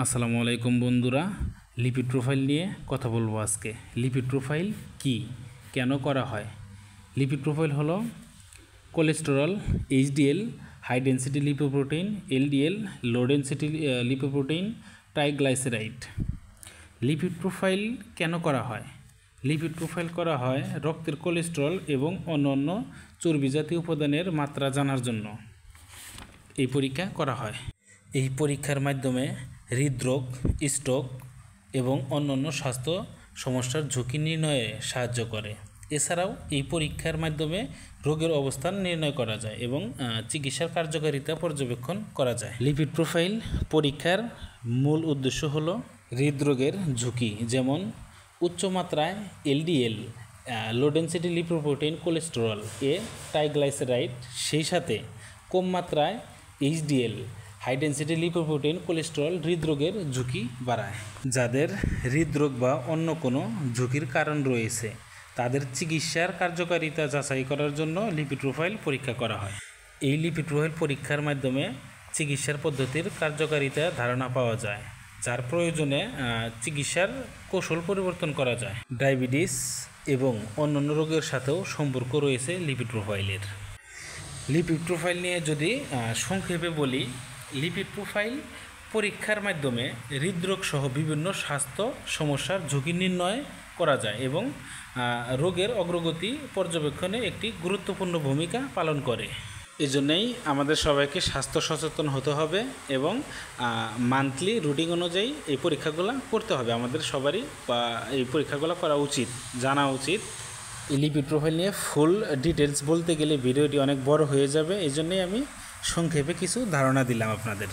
আসসালামু আলাইকুম বন্ধুরা, লিপিড প্রোফাইল নিয়ে কথা বলবো আজকে। লিপিড প্রোফাইল কি, কেন করা হয়? লিপিড প্রোফাইল হলো cholesterol, HDL, high density lipoprotein, LDL, low density lipoprotein, triglyceride. Lipid profile কেন করা হয়? লিপিড প্রোফাইল করা হয় রক্তের কোলেস্টেরল এবং অন্যান্য চর্বি জাতীয় উপাদানের মাত্রা জানার জন্য এই পরীক্ষা করা হয়। এই পরীক্ষার মাধ্যমে হৃদরোগ, স্ট্রোক এবং অন্যান্য স্বাস্থ্য সমস্যার ঝুঁকি নির্ণয়ে সাহায্য করে। এছাড়াও এই পরীক্ষার মাধ্যমে রোগের অবস্থান নির্ণয় করা যায় এবং চিকিৎসার কার্যকারিতা পর্যবেক্ষণ করা যায়। লিপিড প্রোফাইল পরীক্ষার মূল উদ্দেশ্য হলো হৃদরোগের ঝুঁকি, যেমন উচ্চমাত্রায় LDL, low density lipoprotein, cholesterol, triglyceride, সেই সাথে কম মাত্রায় HDL, high density lipoprotein, cholesterol হৃদরোগের ঝুঁকি বাড়ায়। যাদের হৃদরোগ বা অন্য কোনো ঝুঁকির কারণ রয়েছে তাদের চিকিৎসার কার্যকারিতা যাচাই করার জন্য লিপিড প্রোফাইল পরীক্ষা করা হয়। এই লিপিড প্রোফাইল পরীক্ষার মাধ্যমে চিকিৎসার পদ্ধতির কার্যকারিতা ধারণা পাওয়া যায়, যার প্রয়োজনে চিকিৎসার কৌশল পরিবর্তন করা যায়। ডায়াবেটিস এবং অন্যান্য রোগের সাথেও সম্পর্ক রয়েছে লিপিড প্রোফাইলের। লিপিড প্রোফাইল নিয়ে যদি সংক্ষেপে বলি, লিপিড প্রোফাইল পরীক্ষার মাধ্যমে হৃদরোগ সহ বিভিন্ন স্বাস্থ্য সমস্যার ঝুঁকি নির্ণয় করা যায় এবং রোগের অগ্রগতি পর্যবেক্ষণে একটি গুরুত্বপূর্ণ ভূমিকা পালন করে। এজন্যই আমাদের সবাইকে স্বাস্থ্য সচেতন হতে হবে এবং মান্থলি রুটিন অনুযায়ী এই পরীক্ষাগুলো করতে হবে। আমাদের সবারই এই পরীক্ষাগুলো করা উচিত, জানা উচিত। এই লিপিড প্রোফাইল নিয়ে ফুল ডিটেলস বলতে গেলে ভিডিওটি অনেক বড় হয়ে যাবে, এই জন্যই আমি সংক্ষেপে কিছু ধারণা দিলাম আপনাদের।